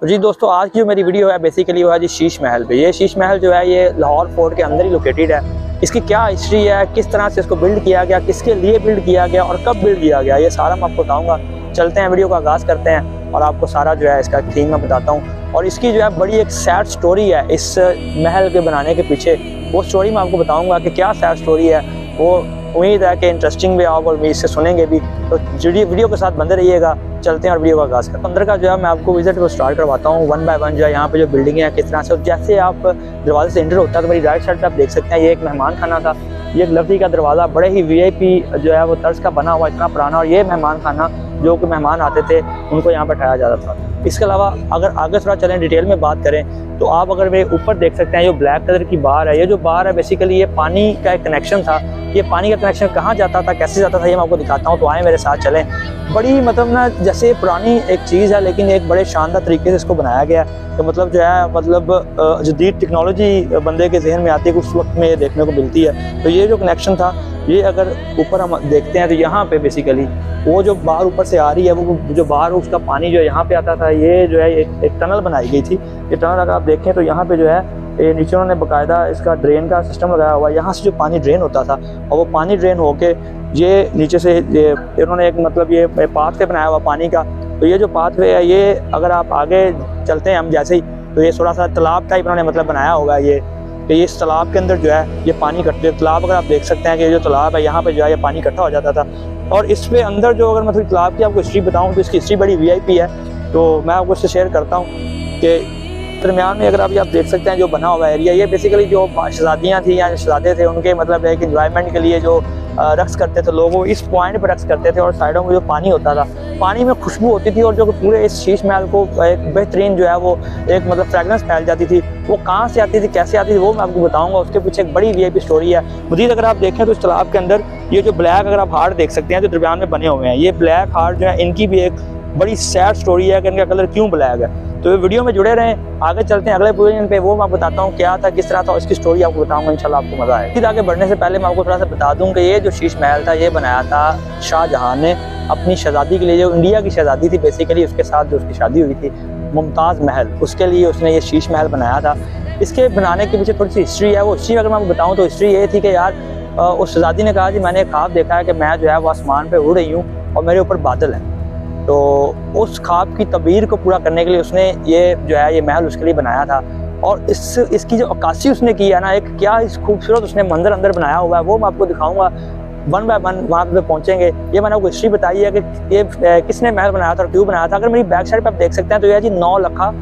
तो जी दोस्तों, आज की जो मेरी वीडियो है बेसिकली वो है जी शीश महल पे। ये शीश महल जो है ये लाहौर फोर्ट के अंदर ही लोकेटेड है। इसकी क्या हिस्ट्री है, किस तरह से इसको बिल्ड किया गया, किसके लिए बिल्ड किया गया और कब बिल्ड किया गया, ये सारा मैं आपको बताऊंगा। चलते हैं, वीडियो का आगाज़ करते हैं और आपको सारा जो है इसका थीम मैं बताता हूँ। और इसकी जो है बड़ी एक सैड स्टोरी है इस महल के बनाने के पीछे। वो स्टोरी मैं आपको बताऊँगा कि क्या सैड स्टोरी है। वो उम्मीद है कि इंटरेस्टिंग भी आओगे और इससे सुनेंगे भी। तो वीडियो के साथ बंदे रहिएगा। चलते हैं और वीडियो का आगाज़ करते हैं। अंदर का जो है मैं आपको विजिट को स्टार्ट करवाता हूँ वन बाय वन। जो है यहाँ पे जो बिल्डिंग है किस तरह से, जैसे आप दरवाजे से एंटर होता है तो मेरी राइट साइड पे आप देख सकते हैं ये एक मेहमान खाना था। ये एक लकड़ी का दरवाज़ा बड़े ही वीआईपी जो है वो तर्ज का बना हुआ, इतना पुराना। और ये मेहमान खाना जो कि मेहमान आते थे उनको यहाँ पर ठहराया जाता था। इसके अलावा अगर आगे थोड़ा चलें, डिटेल में बात करें तो आप अगर मेरे ऊपर देख सकते हैं ये ब्लैक कलर की बार है। ये जो बार है बेसिकली ये पानी का एक कनेक्शन था। ये पानी का कनेक्शन कहाँ जाता था, कैसे जाता था, ये मैं आपको दिखाता हूँ। तो आए मेरे साथ चलें। बड़ी मतलब ना जैसे पुरानी एक चीज़ है लेकिन एक बड़े शानदार तरीके से इसको बनाया गया। तो मतलब जो है मतलब जदीद टेक्नोलॉजी बंदे के जहन में आती है उस वक्त में ये देखने को मिलती है। तो ये जो कनेक्शन था, ये अगर ऊपर हम देखते हैं तो यहाँ पे बेसिकली वो जो बाहर ऊपर से आ रही है वो जो बाहर उसका पानी जो है यहाँ पे आता था। ये जो है एक टनल बनाई गई थी। ये टनल अगर आप देखें तो यहाँ पे जो है ये नीचे उन्होंने बाकायदा इसका ड्रेन का सिस्टम लगाया हुआ है। यहाँ से जो पानी ड्रेन होता था और वो पानी ड्रेन होके ये नीचे से इन्होंने एक मतलब ये पाथवे बनाया हुआ पानी का। तो ये जो पाथवे है ये अगर आप आगे चलते हैं हम जैसे ही, तो ये थोड़ा सा तालाब टाइप इन्होंने मतलब बनाया होगा। ये कि ये इस तालाब के अंदर जो है ये पानी इकट्ठे, तालाब अगर आप देख सकते हैं कि ये जो तालाब है यहाँ पे जो है ये पानी इकट्ठा हो जाता था। और इस पे अंदर जो अगर मतलब तालाब की आपको हिस्ट्री बताऊँ तो इसकी हिस्ट्री बड़ी वीआईपी है। तो मैं आपको इससे शेयर करता हूँ कि दरमियान में अगर आप देख सकते हैं जो बना हुआ एरिया, ये बेसिकली जो शहजादियाँ थी या शहजादे थे उनके मतलब एक एंजॉयमेंट के लिए जो रक्स करते थे लोग, वो इस पॉइंट पर रक्स करते थे। और साइडों में जो पानी होता था, पानी में खुशबू होती थी और जो पूरे इस शीश महल को एक बेहतरीन जो है वो एक मतलब फ्रेगनेंस फैल जाती थी। वो कहाँ से आती थी, कैसे आती थी, वो मैं आपको बताऊंगा। उसके पीछे एक बड़ी वीआईपी स्टोरी है। मज़ीद अगर आप देखें तो इस तालाब के अंदर ये जो ब्लैक अगर आप हार्ट देख सकते हैं जो दरमियान में बने हुए हैं, ये ब्लैक हार्ट जो है इनकी भी एक बड़ी सैड स्टोरी है कि इनका कलर क्यों ब्लैक है। तो वीडियो में जुड़े रहें। आगे चलते हैं अगले पोजीशन पे, वो मैं बताता हूँ क्या था, किस तरह था, इसकी स्टोरी आपको बताऊंगा। इंशाल्लाह आपको मजा आएगा। फिर आगे बढ़ने से पहले मैं आपको थोड़ा सा बता दूं कि ये जो शीश महल था ये बनाया था शाहजहां ने अपनी शहजादी के लिए, जो इंडिया की शहजादी थी बेसिकली, उसके साथ जो उसकी शादी हुई थी मुमताज़ महल, उसके लिए उसने ये शीश महल बनाया था। इसके बनाने के पीछे थोड़ी सी हिस्ट्री है। वो हिस्ट्री अगर मैं आपको बताऊँ तो हिस्ट्री ये थी कि यार उस शहजादी ने कहा कि मैंने एक ख्वाब देखा है कि मैं जो है वो आसमान पर उड़ रही हूँ और मेरे ऊपर बादल हैं। तो उस ख्वाब की तबीर को पूरा करने के लिए उसने ये जो है ये महल उसके लिए बनाया था। और इसकी जो अक्कासी उसने की है ना, एक क्या इस खूबसूरत उसने मंदिर अंदर बनाया हुआ है, वो मैं आपको दिखाऊंगा वन बाय वन। वहाँ पे पहुँचेंगे। ये मैंने आपको हिस्ट्री बताई है कि ये किसने महल बनाया था और क्यों बनाया था। अगर मेरी बैक साइड पर आप देख सकते हैं तो यह जी 9 लखा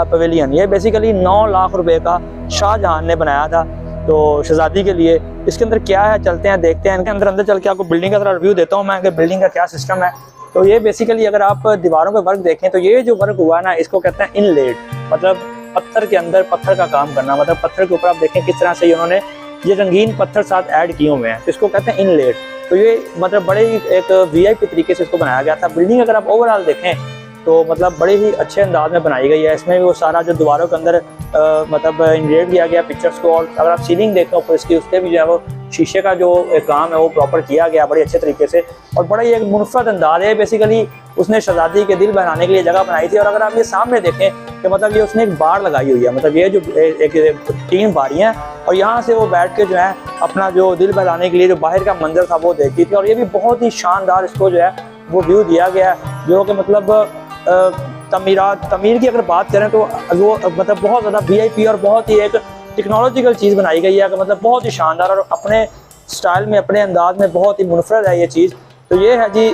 पवेलियन, ये बेसिकली 9 लाख रुपए का शाहजहां ने बनाया था तो शहजादी के लिए। इसके अंदर क्या है, चलते हैं देखते हैं। इनके अंदर चल के आपको बिल्डिंग का थोड़ा रिव्यू देता हूँ मैं कि बिल्डिंग का क्या सिस्टम है। तो ये बेसिकली अगर आप दीवारों पे वर्क देखें तो ये जो वर्क हुआ है ना, इसको कहते हैं इनलेट, मतलब पत्थर के अंदर पत्थर का काम करना। मतलब पत्थर के ऊपर आप देखें किस तरह से इन्होंने ये रंगीन पत्थर साथ ऐड किए हुए हैं, तो इसको कहते हैं इनलेट। तो ये मतलब बड़े ही एक वीआईपी तरीके से इसको बनाया गया था। बिल्डिंग अगर आप ओवरऑल देखें तो मतलब बड़े ही अच्छे अंदाज में बनाई गई है। इसमें भी वो सारा जो दीवारों के अंदर मतलब इनग्रेव किया गया पिक्चर्स को। और अगर आप सीलिंग देखें ऊपर इसकी, उसके भी जो है वो शीशे का जो काम है वो प्रॉपर किया गया बड़े अच्छे तरीके से। और बड़ा ही एक मुनफरद अंदाज है। बेसिकली उसने शहजादी के दिल बनाने के लिए जगह बनाई थी। और अगर आप ये सामने देखें कि मतलब ये उसने एक बार लगाई हुई है, मतलब ये जो एक 3 बारियां और यहाँ से वो बैठ के जो है अपना जो दिल बहलाने के लिए जो बाहर का मंजर था वो देखती थी। और ये भी बहुत ही शानदार इसको जो है वो व्यू दिया गया है, जो कि मतलब तमीर की अगर बात करें तो वो मतलब बहुत ज़्यादा वीआईपी और बहुत ही एक टेक्नोलॉजिकल चीज़ बनाई गई है कि मतलब बहुत ही शानदार और अपने स्टाइल में अपने अंदाज में बहुत ही मुनफरद है ये चीज़। तो ये है जी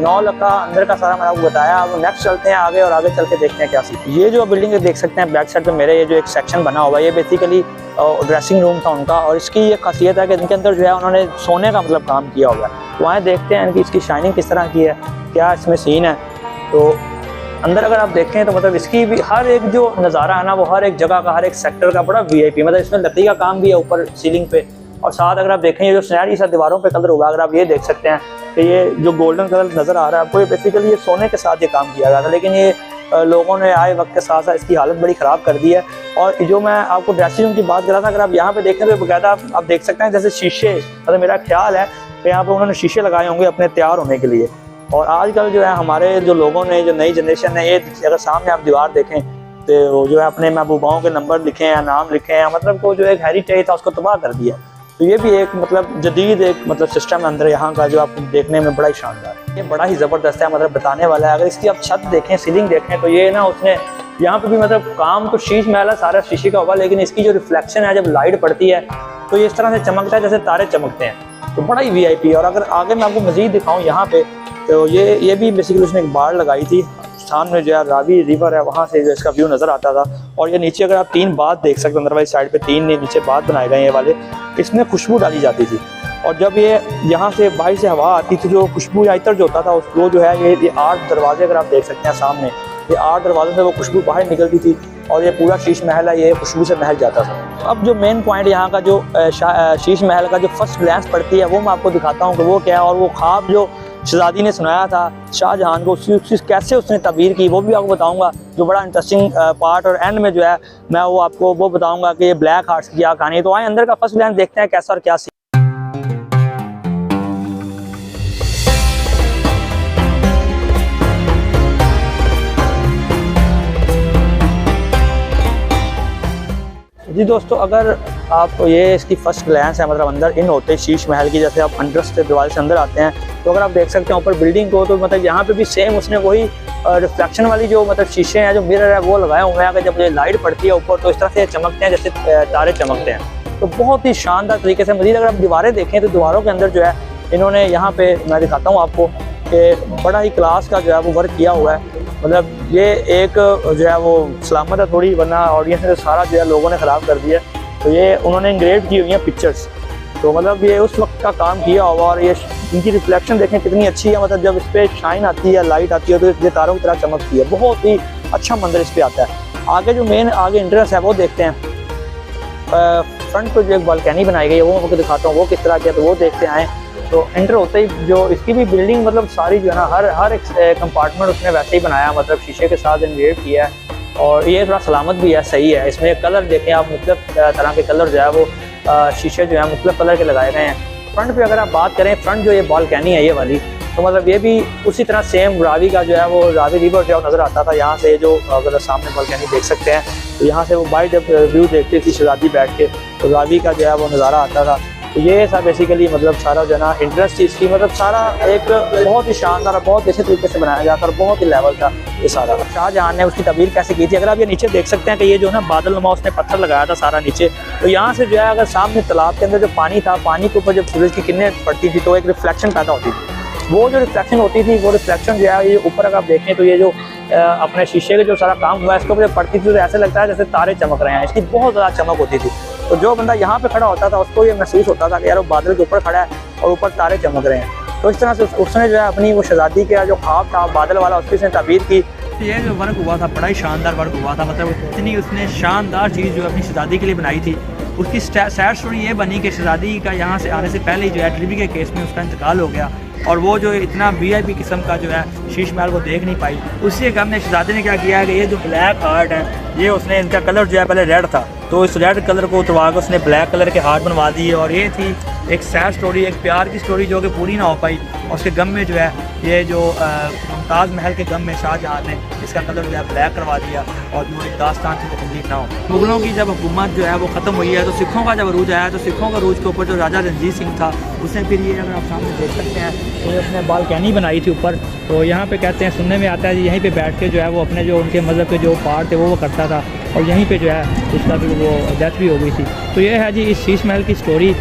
9 लाख का अंदर का सारा मैंने आपको बताया। अब नेक्स्ट चलते हैं आगे और आगे चल के देखते हैं क्या सीख। ये जो बिल्डिंग देख सकते हैं बैक साइड पे मेरे, ये जो एक सेक्शन बना हुआ है ये बेसिकली ड्रेसिंग रूम था उनका। और इसकी ये खासियत है कि इनके अंदर जो है उन्होंने सोने का मतलब काम किया हुआ है। तो वहाँ देखते हैं कि इसकी शाइनिंग किस तरह की है, क्या इसमें सीन है। तो अंदर अगर आप देखें तो मतलब इसकी भी हर एक जो नज़ारा है ना, वो हर एक जगह का, हर एक सेक्टर का बड़ा वीआईपी, मतलब इसमें लकड़ी का काम भी है ऊपर सीलिंग पे। और साथ अगर आप देखें ये जो सुनहरी सा दीवारों पे कलर हुआ, अगर आप ये देख सकते हैं कि ये जो गोल्डन कलर नज़र आ रहा है आपको, ये बेसिकली ये सोने के साथ ये काम किया गया था। लेकिन ये लोगों ने आए वक्त के साथ साथ इसकी हालत बड़ी ख़राब कर दी है। और जो मैं आपको ड्रेसिंग रूम की बात कर रहा था, अगर आप यहाँ पे देखें तो बाकायदा आप देख सकते हैं जैसे शीशे, मतलब मेरा ख्याल है कि यहाँ पे उन्होंने शीशे लगाए होंगे अपने तैयार होने के लिए। और आजकल जो है हमारे जो लोगों ने, जो नई जनरेशन है, ये अगर सामने आप दीवार देखें तो जो है अपने महबूबाओं के नंबर लिखे हैं, नाम लिखे हैं, मतलब को जो एक हेरिटेज था उसको तबाह कर दिया। तो ये भी एक मतलब जदीद एक मतलब सिस्टम अंदर यहाँ का जो आपको देखने में बड़ा ही शानदार है। ये बड़ा ही ज़बरदस्त है, मतलब बताने वाला है। अगर इसकी आप छत देखें, सीलिंग देखें, तो ये ना उसने यहाँ पे भी मतलब काम तो शीश महल है, सारा शीशे का होगा, लेकिन इसकी जो रिफ्लेक्शन है जब लाइट पड़ती है तो ये इस तरह से चमकता है जैसे तारे चमकते हैं। तो बड़ा ही VIP है। और अगर आगे मैं आपको मज़ीद दिखाऊँ यहाँ पे, तो ये भी बेसिकली उसने एक बाड़ लगाई थी। सामने जो है रावी रिवर है, वहाँ से जो इसका व्यू नज़र आता था। और ये नीचे अगर आप 3 बाथ देख सकते हो, अंदर वाली साइड पे 3 नीचे बाथ बनाए गए हैं ये वाले, इसमें खुशबू डाली जाती थी। और जब ये यहाँ से बाहर से हवा आती थी, जो खुशबू या इतर जो होता था उसको जो है ये 8 दरवाजे अगर आप देख सकते हैं सामने, ये 8 दरवाज़ों से वो खुशबू बाहर निकलती थी। और ये पूरा शीश महल है, ये खुशबू से महल जाता था। अब जो मेन पॉइंट यहाँ का जो शीश महल का जो फर्स्ट ग्लैंस पड़ती है वो मैं आपको दिखाता हूँ कि वो क्या है। और वो ख्वाब जो शहजादी ने सुनाया था शाहजहां को, उसकी कैसे उसने तबीर की, वो भी आपको बताऊंगा। जो बड़ा इंटरेस्टिंग पार्ट और एंड में जो है मैं वो आपको वो बताऊंगा कि ये ब्लैक हार्ट्स की क्या कहानी है। तो आए अंदर का फर्स्ट ग्लैंस देखते हैं कैसा और क्या। जी दोस्तों, अगर आप ये इसकी फर्स्ट ग्लैंस है, मतलब अंदर इन होते शीश महल की, जैसे आप अंदर से दरवाजे से अंदर आते हैं तो अगर आप देख सकते हैं ऊपर बिल्डिंग को, तो मतलब यहाँ पे भी सेम उसने वही रिफ्लेक्शन वाली जो मतलब शीशे हैं, जो मिरर है वो लगाए हुए हैं कि जब लाइट पड़ती है ऊपर तो इस तरह से चमकते हैं जैसे तारे चमकते हैं। तो बहुत ही शानदार तरीके से। मज़ीद अगर आप दीवारें देखें तो दीवारों के अंदर जो है इन्होंने यहाँ पे मैं दिखाता हूँ आपको कि बड़ा ही क्लास का जो है वो वर्क किया हुआ है। मतलब ये एक जो है वो सलामत है थोड़ी, वरना ऑडियंस ने सारा जो है लोगों ने ख़राब कर दिया। तो ये उन्होंने इंग्रेव की हुई हैं पिक्चर्स, तो मतलब ये उस वक्त का काम किया होगा। और ये इनकी रिफ्लेक्शन देखें कितनी अच्छी है, मतलब जब इस पर शाइन आती है, लाइट आती है तो ये तारों की तरह चमकती है। बहुत ही अच्छा मंजर इस पर आता है। आगे जो मेन आगे एंट्रेंस है वो देखते हैं। फ्रंट पर जो एक बालकनी बनाई गई है वो मैं आपको दिखाता हूँ वो किस तरह की है, तो वो देखते आएँ। तो एंटर होते ही जो इसकी भी बिल्डिंग मतलब सारी जो है ना हर एक कंपार्टमेंट उसने वैसे ही बनाया, मतलब शीशे के साथ इन्वेट किया है। और ये थोड़ा सलामत भी है, सही है। इसमें कलर देखें आप, मतलब तरह के कलर जो है वो शीशे जो है मतलब कलर के लगाए गए हैं। फ्रंट पे अगर आप बात करें, फ्रंट जो ये बालकनी है ये वाली, तो मतलब ये भी उसी तरह सेम रावी का जो है वो रावी रिवर जो नज़र आता था। यहाँ से जो अगर सामने बालकनी देख सकते हैं तो यहाँ से वो वाइड व्यू देखती थी शहजादी बैठ के, तो रावी का जो है वो नज़ारा आता था। तो ये था बेसिकली मतलब सारा जो है ना इंटरेस्ट थी इसकी, मतलब सारा एक बहुत ही शानदार और बहुत अच्छे तरीके से बनाया गया था और बहुत ही लेवल था ये सारा। शाहजहां ने उसकी तबीर कैसे की थी, अगर आप ये नीचे देख सकते हैं कि ये जो है ना बादल नुमा उसने पत्थर लगाया था सारा नीचे। तो यहाँ से जो है अगर सामने तालाब के अंदर जो पानी था, पानी के ऊपर जब सूरज की किरणें पड़ती थी तो एक रिफ्लेक्शन पैदा होती थी। वो जो रिफ्लेक्शन होती थी वो रिफ्लेक्शन जो है ये ऊपर अगर आप देखें तो ये जो अपने शीशे के जो सारा काम हुआ है इसके ऊपर जब पड़ती थी तो ऐसे लगता है जैसे तारे चमक रहे हैं। इसकी बहुत ज़्यादा चमक होती थी। तो जो बंदा यहाँ पे खड़ा होता था उसको ये महसूस होता था कि यार वो बादल के ऊपर खड़ा है और ऊपर तारे चमक रहे हैं। तो इस तरह से उसने जो है अपनी वो शहजादी का जो ख्वाब था बादल वाला उसकी उसने ताबीर की। ये जो वर्क हुआ था बड़ा ही शानदार वर्क हुआ था, मतलब इतनी उसने शानदार चीज़ जो अपनी शहजादी के लिए बनाई थी। उसकी सैड स्टोरी ये बनी कि शहजादी का यहाँ से आने से पहले ही जो है ड्रीवी के केस में उसका इंतकाल हो गया और वो जो इतना VIP किस्म का जो है शीश महल वो देख नहीं पाई। उसी गम ने शहजादी ने क्या किया है कि ये जो ब्लैक हार्ट है ये उसने, इनका कलर जो है पहले रेड था तो इस रेड कलर को उतरवा कर उसने ब्लैक कलर के हार्ट बनवा दिए। और ये थी एक सैड स्टोरी, एक प्यार की स्टोरी जो कि पूरी ना हो पाई। और उसके गम में जो है ये जो मुमताज़ महल के गम में शाहजहां ने इसका कलर जो है ब्लैक करवा दिया और जो एक दास्तान थी वो कम्प्लीट ना हो। मुगलों की जब हुकूमत जो है वो ख़त्म हुई है तो सिखों का जब अरूज आया तो सिखों का अरूज के ऊपर जो राजा रंजीत सिंह था उसने फिर ये अगर आप सामने देख सकते हैं तो उसने बालकनी बनाई थी ऊपर। तो यहाँ पे कहते हैं सुनने में आता है यहीं पे बैठ के जो है वो अपने जो उनके मज़हब के जो पार्ट थे वो करता था और यहीं पे जो है उसका भी वो डेथ भी हो गई थी। तो ये है जी इस शीश महल की स्टोरी।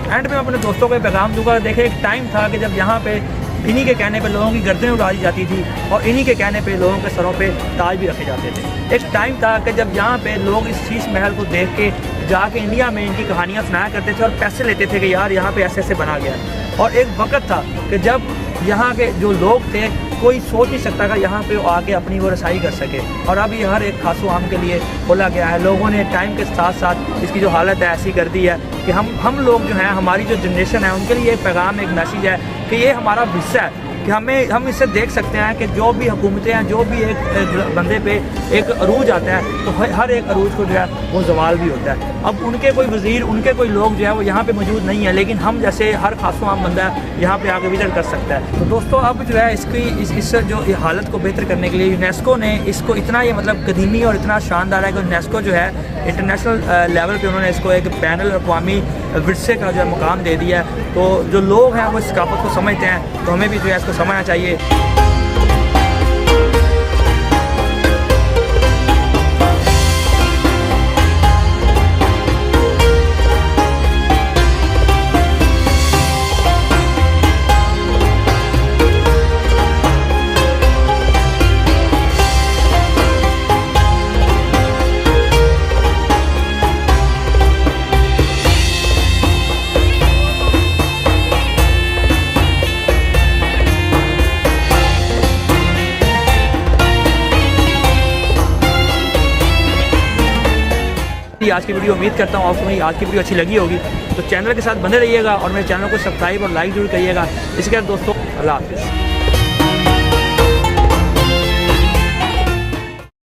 एंड में अपने दोस्तों को पैगाम दूंगा, देखे एक टाइम था कि जब यहाँ पे इन्हीं के कहने पे लोगों की गर्दनें उड़ा दी जाती थी और इन्हीं के कहने पे लोगों के सरों पे ताज भी रखे जाते थे। एक टाइम था कि जब यहाँ पे लोग इस शीश महल को देख के जाके इंडिया में इनकी कहानियाँ सुनाया करते थे और पैसे लेते थे कि यार यहाँ पे ऐसे ऐसे बना गया। और एक वक्त था कि जब यहाँ के जो लोग थे कोई सोच नहीं सकता कि यहाँ पे आके अपनी वो रसाई कर सके। और अब ये हर एक खासो आम के लिए खोला गया है। लोगों ने टाइम के साथ साथ इसकी जो हालत है ऐसी कर दी है कि हम लोग जो हैं, हमारी जो जनरेशन है उनके लिए एक पैगाम, एक मैसेज है कि ये हमारा हिस्सा है कि हम इससे देख सकते हैं कि जो भी हुकूमतें हैं, जो भी एक बंदे पे एक अरूज आता है तो हर एक अरूज को जो है वो जवाल भी होता है। अब उनके कोई वज़ीर, उनके कोई लोग जो है वो यहाँ पे मौजूद नहीं है, लेकिन हम जैसे हर खासो आम बंदा यहाँ पे आके विजिट कर सकता है। तो दोस्तों अब जो है इस जो हालत को बेहतर करने के लिए यूनेस्को ने इसको इतना ये मतलब कदीमी और इतना शानदार है कि यूनेस्को जो है इंटरनेशनल लेवल पे उन्होंने इसको एक बैनुल अक़वामी विरसे का जो है मुकाम दे दिया है। तो जो लोग हैं वो इस सकाफत को समझते हैं, तो हमें भी जो है इसको समझना चाहिए। आज की वीडियो उम्मीद करता हूँ आपको मेरी आज की वीडियो अच्छी लगी होगी, तो चैनल के साथ बने रहिएगा और मेरे चैनल को सब्सक्राइब और लाइक जरूर करिएगा। इसके बाद दोस्तों अल्लाह हाफिज़।